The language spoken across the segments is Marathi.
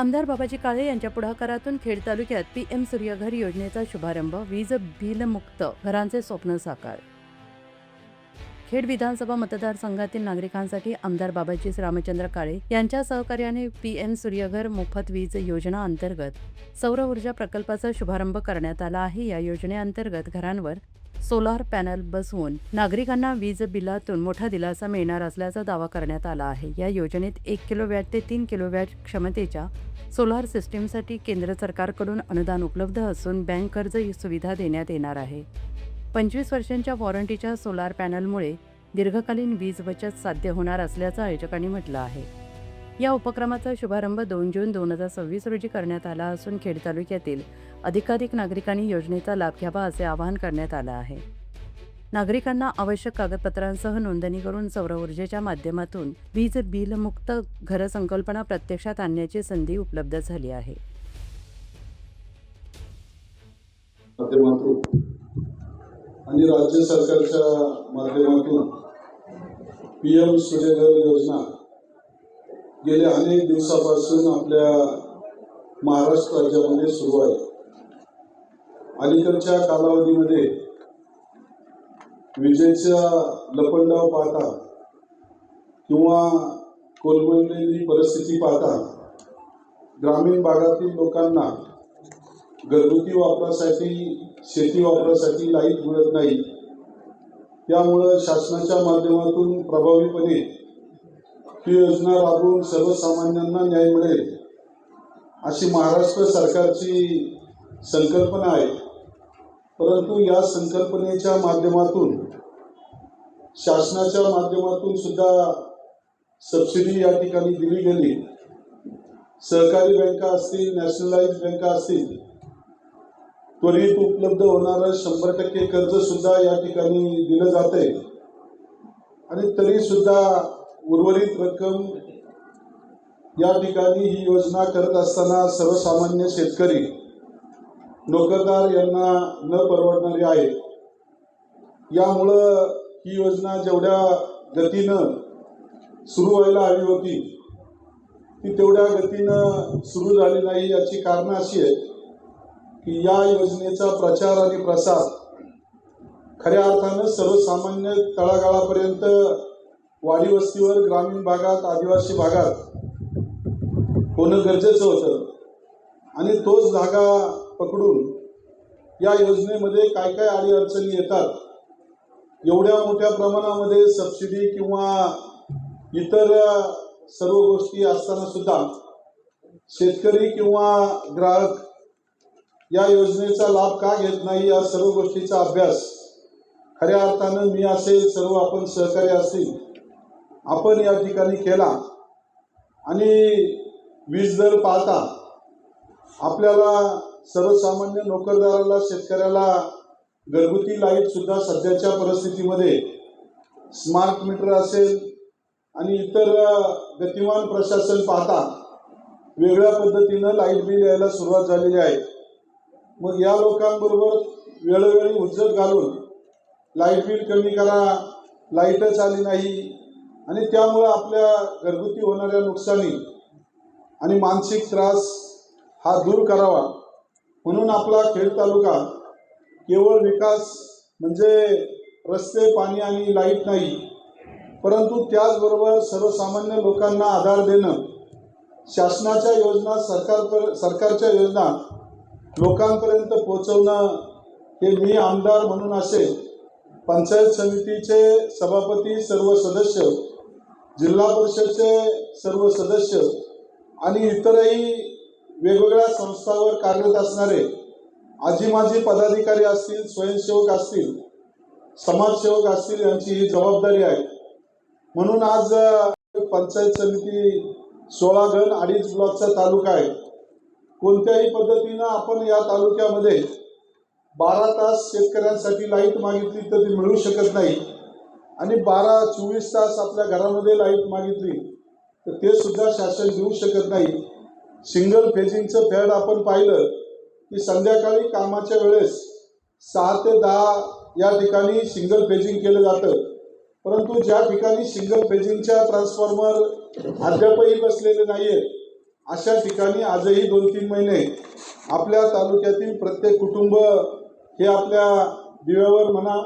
आमदार बाबाजी काळे यांच्या पुढाकारातून खेड तालुक्यात PM सूर्यघर योजनेचा शुभारंभ. वीज बिल मुक्त घरांचे स्वप्न साकार. खेड विधानसभा मतदारसंघातील नागरिकांसाठी आमदार बाबाजी रामचंद्र काळे यांच्या सहकार्याने PM सूर्यघर मोफत वीज योजना अंतर्गत सौर ऊर्जा प्रकल्पाचा शुभारंभ करण्यात आला आहे. या योजनेअंतर्गत घरांवर सोलार पॅनल बसवून नागरिकांना वीज बिलातून मोठा दिलासा मिळणार असल्याचा दावा करण्यात आला आहे. या योजनेत 1 किलोवॅट ते 3 किलोवॅट क्षमतेच्या सोलार सिस्टीमसाठी केंद्र सरकारकडून अनुदान उपलब्ध असून बँक कर्ज सुविधा देण्यात येणार आहे. 25 वर्षांच्या वॉरंटीच्या सोलार पॅनलमुळे दीर्घकालीन वीज बचत साध्य होणार असल्याचं आयोजकांनी म्हटलं आहे. या उपक्रमाचा शुभारंभ 2 जून 2026 रोजी करण्यात आला असून खेड तालुक्यातील अधिकाधिक नागरिकांनी योजनेचा लाभ घ्यावा असे आवाहन करण्यात आलं आहे. नागरिकांना आवश्यक कागदपत्रांसह नोंदणी करून सौर ऊर्जेच्या माध्यमातून वीज बिल मुक्त घर संकल्पना प्रत्यक्षात आणण्याची संधी उपलब्ध झाली आहे. आणि राज्य सरकारच्या माध्यमातून PM सूर्यघर योजना गेल्या अनेक दिवसापासून आपल्या महाराष्ट्र राज्यामध्ये सुरू आहे. अलीकडच्या कालावधीमध्ये विजेचा लपंडाव पाहता किंवा कोलमडलेली परिस्थिती पाहता ग्रामीण भागातील लोकांना घरगुती वापरासाठी, शेती वापरासाठी लाईट मिळत नाही. त्यामुळे शासनाच्या माध्यमातून प्रभावीपणे ही योजना राबवून सर्वसामान्यांना न्याय मिळेल अशी महाराष्ट्र सरकारची संकल्पना आहे. परंतु या संकल्पनेच्या माध्यमातून शासनाच्या माध्यमातून सुद्धा सबसिडी या ठिकाणी दिली गेली. सहकारी बँका असतील, नॅशनलाइज बँका असतील, त्वरित उपलब्ध होणारं 100% कर्ज सुद्धा या ठिकाणी दिलं जाते. आणि तरी सुद्धा उर्वरित रक्कम या ठिकाणी ही योजना करत असताना सर्वसामान्य शेतकरी, नोकरदार यांना न परवडणारी आहे. यामुळं ही योजना जेवढ्या गतीनं सुरू व्हायला हवी होती ती तेवढ्या गतीनं सुरू झाली नाही. याची कारणं अशी आहेत की या योजनेचा प्रचार आणि प्रसार खऱ्या अर्थानं सर्वसामान्य तळागाळापर्यंत, वाडी वस्तीवर, ग्रामीण भागात, आदिवासी भागात होणं गरजेचं होतं. आणि तोच धागा पकडून या योजनेमध्ये काय काय अडीअडचणी येतात, एवढ्या मोठ्या प्रमाणामध्ये सबसिडी किंवा इतर सर्व गोष्टी असताना सुद्धा शेतकरी किंवा ग्राहक या योजनेचा लाभ का घेत नाही, या सर्व गोष्टीचा अभ्यास खऱ्या अर्थानं मी असेल, सर्व आपण सहकारी असतील, आपण या ठिकाणी केला. आणि वीज दर पाहता आपल्याला सर्वसामान्य नोकरदाराला, शेतकऱ्याला घरगुती लाईट सुद्धा सध्याच्या परिस्थितीमध्ये स्मार्ट मीटर असेल आणि इतर गतिमान प्रशासन पाहता वेगळ्या पद्धतीनं लाईट बिल यायला सुरुवात झालेली आहे. मग या लोकांबरोबर वेळोवेळी उज्जत घालून लाईट बिल कमी करा, लाईटच आली नाही, आणि त्यामुळं आपल्या घरगुती होणाऱ्या नुकसानी आणि मानसिक त्रास हा दूर करावा म्हणून आपला खेड तालुका केवळ विकास म्हणजे रस्ते, पाणी आणि लाईट नाही, परंतु त्याचबरोबर सर्वसामान्य लोकांना आधार देणं, शासनाच्या योजना, सरकारच्या योजना लोकांपर्यंत पोहोचवणं, हे मी आमदार म्हणून असेल, पंचायत समितीचे सभापती, सर्व सदस्य, जिल्हा परिषदचे सर्व सदस्य आणि इतरही वेगवेगळ्या संस्थांवर कार्यरत असणारे आजी माजी पदाधिकारी असतील, स्वयंसेवक असतील, समाजसेवक असतील, यांची ही जबाबदारी आहे. म्हणून आज पंचायत समिती 16 घन 2.5 ब्लॉकचा तालुका आहे. कोणत्याही पद्धतीनं आपण या तालुक्यामध्ये 12 तास शेतकऱ्यांसाठी लाईट मागितली तर ती मिळू शकत नाही, आणि 12-24 तास आपल्या घरामध्ये लाईट मागितली तर ते सुद्धा शासन देऊ शकत नाही. सिंगल फेजिंगचं फॅड आपण पाहिलं की संध्याकाळी कामाच्या वेळेस 6 ते 10 या ठिकाणी सिंगल फेजिंग केलं जातं, परंतु ज्या ठिकाणी सिंगल फेजिंगच्या ट्रान्सफॉर्मर अद्यापही बसलेले नाहीये अशा ठिकाणी आजही 2-3 महिने आपल्या तालुक्यातील प्रत्येक कुटुंब हे आपल्या दिव्यावर म्हणा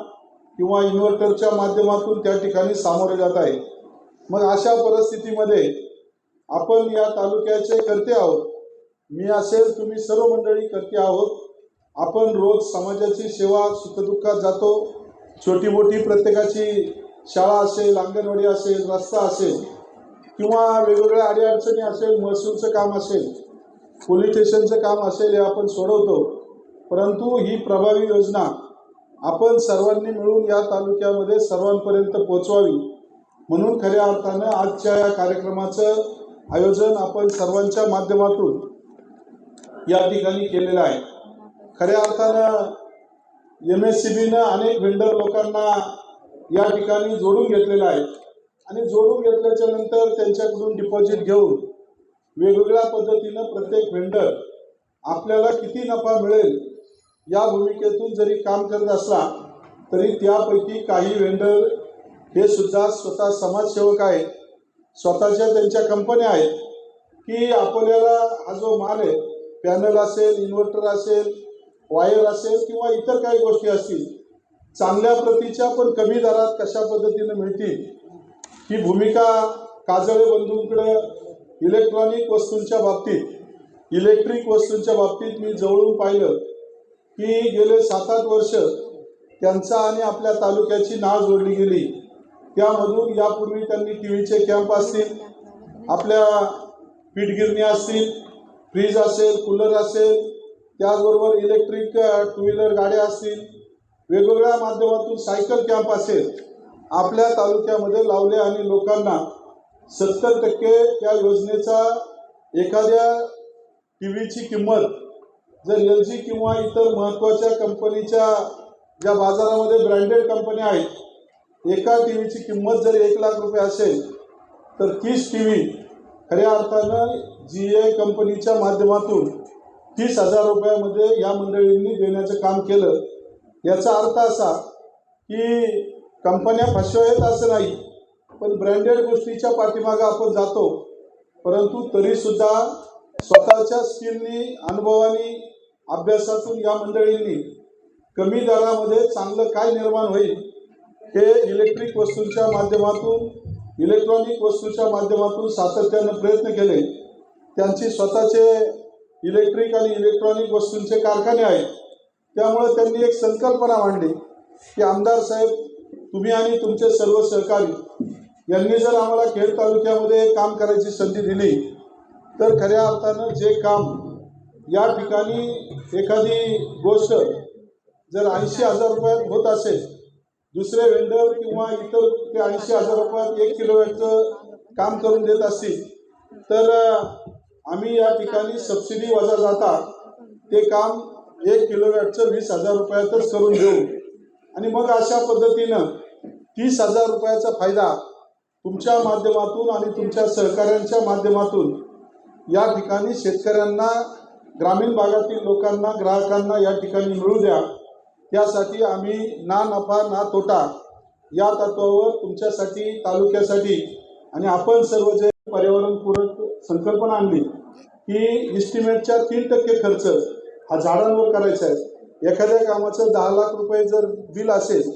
किंवा इन्व्हर्टरच्या माध्यमातून त्या ठिकाणी सामोरे जात आहे. मग अशा परिस्थितीमध्ये आपण या तालुक्याचे कर्ते आहोत. मी असेल, तुम्ही सर्व मंडळी कर्ते आहोत. आपण रोज समाजाची सेवा सुखदुःखात जातो. छोटी मोठी प्रत्येकाची शाळा असेल, अंगणवाडी असेल, रस्ता असेल किंवा वेगवेगळ्या अडीअडचणी असेल, महसूलचं काम असेल, पोलीस स्टेशनचं काम असेल, हे आपण सोडवतो. परंतु ही प्रभावी योजना आपण सर्वांनी मिळून या तालुक्यामध्ये सर्वांपर्यंत पोहोचवावी म्हणून खऱ्या अर्थानं आजच्या या कार्यक्रमाचं आयोजन आपण सर्वांच्या माध्यमातून या ठिकाणी केलेलं आहे. खऱ्या अर्थानं MSCBनं अनेक व्हेंडर लोकांना या ठिकाणी जोडून घेतलेलं आहे आणि जोडून घेतल्याच्या नंतर त्यांच्याकडून डिपॉझिट घेऊन वेगवेगळ्या पद्धतीनं प्रत्येक व्हेंडर आपल्याला किती नफा मिळेल या भूमिकेतून जरी काम करत असला तरी त्यापैकी काही व्हेंडर हे सुद्धा स्वतः समाजसेवक आहेत. स्वतःच्या त्यांच्या कंपन्या आहेत की आपल्याला हा जो माल आहे, पॅनल असेल, इन्व्हर्टर असेल, वायर असेल किंवा इतर काही गोष्टी असतील, चांगल्या प्रतीच्या पण कमी दरात कशा पद्धतीनं मिळतील ही भूमिका काजळे बंधूंकडे इलेक्ट्रॉनिक वस्तूंच्या बाबतीत, इलेक्ट्रिक वस्तूंच्या बाबतीत मी जवळून पाहिलं की गेले 7-8 वर्ष त्यांचा आणि आपल्या तालुक्याची नाळ जोडली गेली. त्यामधून यापूर्वी त्यांनी टीव्हीचे कॅम्प असतील, आपल्या पीठगिरणी असतील, फ्रीज असेल, कूलर असेल, त्याचबरोबर इलेक्ट्रिक 2 व्हीलर गाड्या असतील, वेगवेगळ्या माध्यमातून सायकल कॅम्प असेल, आपल्या तालुक्यामध्ये लावले आणि लोकांना 70% त्या योजनेचा एखाद्या टीव्हीची किंमत जर LG किंवा इतर महत्त्वाच्या कंपनीच्या ज्या बाजारामध्ये ब्रँडेड कंपन्या आहेत, एका टीव्हीची किंमत जर 1 लाख रुपये असेल तर 30 टीव्ही खऱ्या अर्थानं GA कंपनीच्या माध्यमातून 30,000 रुपयामध्ये या मंडळींनी देण्याचं काम केलं. याचा अर्थ असा की कंपन्या फसव्या आहेत असं नाही, पण ब्रँडेड गोष्टीच्या पाठीमागं आपण जातो. परंतु तरीसुद्धा स्वतःच्या स्किलनी, अनुभवानी, अभ्यासातून या मंडळींनी कमी दरामध्ये चांगलं काय निर्माण होईल हे इलेक्ट्रिक वस्तूंच्या माध्यमातून, इलेक्ट्रॉनिक वस्तूच्या माध्यमातून सातत्यानं प्रयत्न केले. त्यांची स्वतःचे इलेक्ट्रिक आणि इलेक्ट्रॉनिक वस्तूंचे कारखाने आहेत. त्यामुळे त्यांनी एक संकल्पना मांडली की आमदार साहेब, तुम्ही आणि तुमचे सर्व सहकारी यांनी जर आम्हाला खेड तालुक्यामध्ये काम करायची संधी दिली तर खऱ्या अर्थानं जे काम या ठिकाणी एखादी गोष्ट जर 80,000 रुपयात होत असेल, दुसरे वेंडर किंवा इतर ते 80,000 रुपयात 1 किलोवॅटचं काम करून देत असतील तर आम्ही या ठिकाणी सबसिडी वजा जाता ते काम 1 किलोवॅटचं 20,000 रुपयातच करून देऊ आणि मग अशा पद्धतीनं 30,000 रुपयाचा फायदा तुमच्या माध्यमातून आणि तुमच्या सहकाऱ्यांच्या माध्यमातून या ठिकाणी शेतकऱ्यांना, ग्रामीण भागातील लोकांना, ग्राहकांना या ठिकाणी मिळू द्या. त्यासाठी आम्ही ना नफा ना तोटा या तत्वावर तुमच्यासाठी, तालुक्यासाठी आणि आपण सर्व जे पर्यावरणपूरक संकल्पना आणली की इस्टिमेटच्या 3% खर्च हा झाडांवर करायचा आहे. एखाद्या कामाचं 10 लाख रुपये जर बिल असेल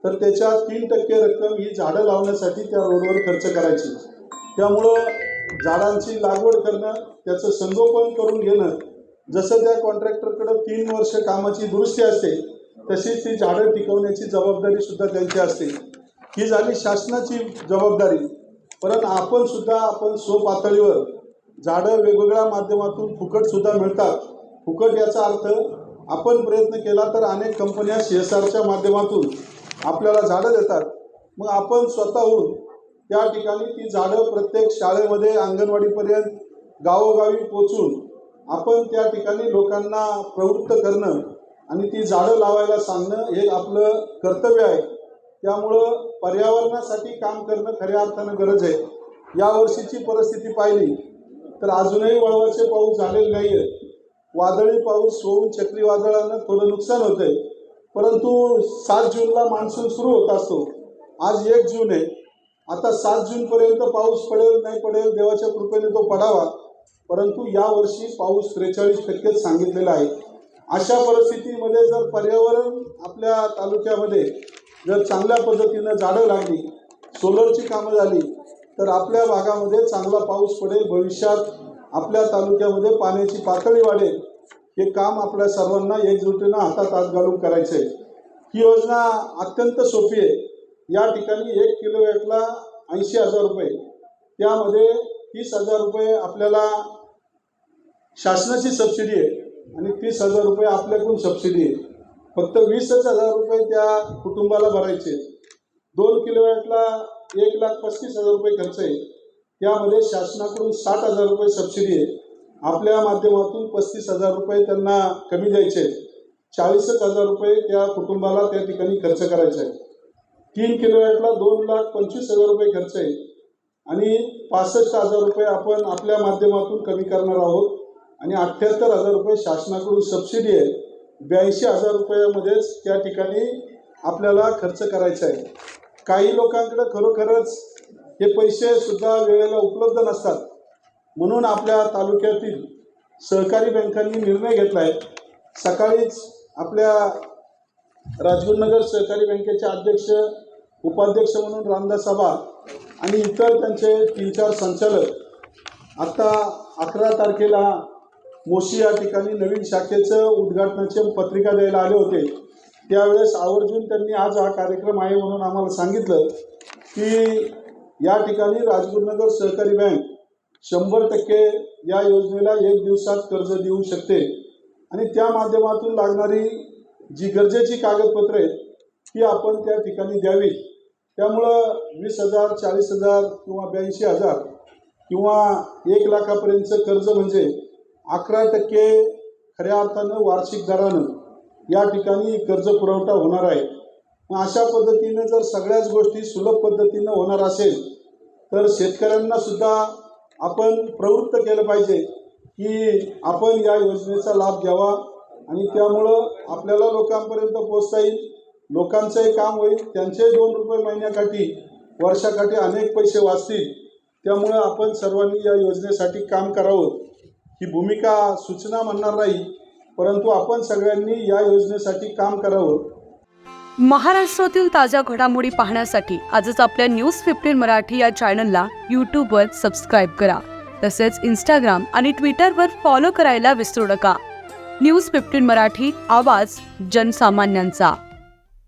तर त्याच्या 3% रक्कम ही झाडं लावण्यासाठी त्या रोडवर खर्च करायची. त्यामुळं झाडांची लागवड करणं, त्याचं संगोपन करून घेणं, जसं त्या कॉन्ट्रॅक्टरकडं 3 वर्ष कामाची दुरुस्ती असते तशीच ती झाडं टिकवण्याची जबाबदारी सुद्धा त्यांची असते. ही झाली शासनाची जबाबदारी. परंतु आपण स्वपातळीवर झाडं वेगवेगळ्या माध्यमातून फुकट सुद्धा मिळतात. फुकट याचा अर्थ आपण प्रयत्न केला तर अनेक कंपन्या CSRच्या माध्यमातून आपल्याला झाडं देतात. मग आपण स्वतःहून त्या ठिकाणी ती झाडं प्रत्येक शाळेमध्ये, अंगणवाडीपर्यंत, गावोगावी पोचून आपण त्या ठिकाणी लोकांना प्रवृत्त करणं आणि ती झाडं लावायला सांगणं हे आपलं कर्तव्य आहे. त्यामुळं पर्यावरणासाठी काम करणं खऱ्या अर्थानं गरज आहे. यावर्षीची परिस्थिती पाहिली तर अजूनही वळवाचे पाऊस झालेले नाही आहे. वादळी पाऊस होऊन चक्रीवादळानं थोडं नुकसान होतंय, परंतु 7 जूनला मान्सून सुरू होत असतो. आज 1 जून आहे. आता 7 जूनपर्यंत पाऊस पडेल नाही पडेल, देवाच्या कृपेने तो पडावा. परंतु यावर्षी पाऊस 43% सांगितलेला आहे. अशा परिस्थितीमध्ये जर पर्यावरण आपल्या तालुक्यामध्ये जर चांगल्या पद्धतीनं झाडं लागली, सोलरची कामं झाली, तर आपल्या भागामध्ये चांगला पाऊस पडेल. भविष्यात आपल्या तालुक्यामध्ये पाण्याची पातळी वाढेल. हे काम आपल्या सर्वांना एकजुटीनं हातात हात घालून करायचं आहे. ही योजना अत्यंत सोपी आहे. या ठिकाणी 1 किलोवॅटला 80,000 रुपये, त्यामध्ये 30,000 रुपये आपल्याला शासनाची सबसिडी आहे आणि 30,000 रुपये आपल्याकडून सबसिडी आहे. फक्त 20,000 रुपये त्या कुटुंबाला भरायचे. 2 किलोवॅटला 1,35,000 रुपये खर्च आहे. त्यामध्ये शासनाकडून 60,000 रुपये सबसिडी आहे. आपल्या माध्यमातून 35,000 रुपये त्यांना कमी द्यायचे. 40,000 रुपये त्या कुटुंबाला त्या ठिकाणी खर्च करायचा आहे. 3 किलोवॅटला 2,25,000 रुपये खर्च आहे आणि 65,000 रुपये आपण आपल्या माध्यमातून कमी करणार आहोत आणि 78,000 रुपये शासनाकडून सबसिडी आहे. 82,000 रुपयामध्येच त्या ठिकाणी आपल्याला खर्च करायचा आहे. काही लोकांकडे खरोखरच हे पैसे सुद्धा वेळेला उपलब्ध नसतात. म्हणून आपल्या तालुक्यातील सहकारी बँकांनी निर्णय घेतला आहे. सकाळीच आपल्या राजगुरुनगर सहकारी बँकेचे अध्यक्ष, उपाध्यक्ष म्हणून रामदास आबा आणि इतर त्यांचे 3-4 संचालक आत्ता 11 तारखेला मोशी या ठिकाणी नवीन शाखेचं उद्घाटनाची पत्रिका द्यायला आले होते. त्यावेळेस आवर्जून त्यांनी आज हा कार्यक्रम आहे म्हणून आम्हाला सांगितलं की या ठिकाणी राजगुरुनगर सहकारी बँक 100% या योजनेला 1 दिवसात कर्ज देऊ शकते आणि त्या माध्यमातून लागणारी जी गरजेची कागदपत्रे आहेत ती आपण त्या ठिकाणी द्यावी. त्यामुळं 20,000, 40,000 किंवा 82,000 किंवा 1 लाखापर्यंतचं कर्ज म्हणजे 11% खऱ्या अर्थानं वार्षिक दरानं या ठिकाणी कर्ज पुरवठा होणार आहे. मग अशा पद्धतीनं जर सगळ्याच गोष्टी सुलभ पद्धतीनं होणार असेल तर शेतकऱ्यांना सुद्धा आपण प्रवृत्त केलं पाहिजे की आपण या योजनेचा लाभ घ्यावा आणि त्यामुळं आपल्याला लोकांपर्यंत पोहोचता येईल. लोकांचंही काम होईल, त्यांचे 2 रुपये महिन्याकाठी वर्षाकाठी अनेक पैसे वाचतील. त्यामुळं आपण सर्वांनी या योजनेसाठी काम करावं. ही भूमिका सूचना म्हणणार नाही, परंतु आपण सगळ्यांनी या योजनेसाठी काम करावं. महाराष्ट्रातील ताज्या घडामोडी पाहण्यासाठी आजच आपल्या न्यूज 15 मराठी या चॅनलला यूट्यूबवर सबस्क्राईब करा. तसेच इंस्टाग्राम आणि ट्विटरवर फॉलो करायला विसरू नका. न्यूज 15 मराठी, आवाज जनसामान्यांचा.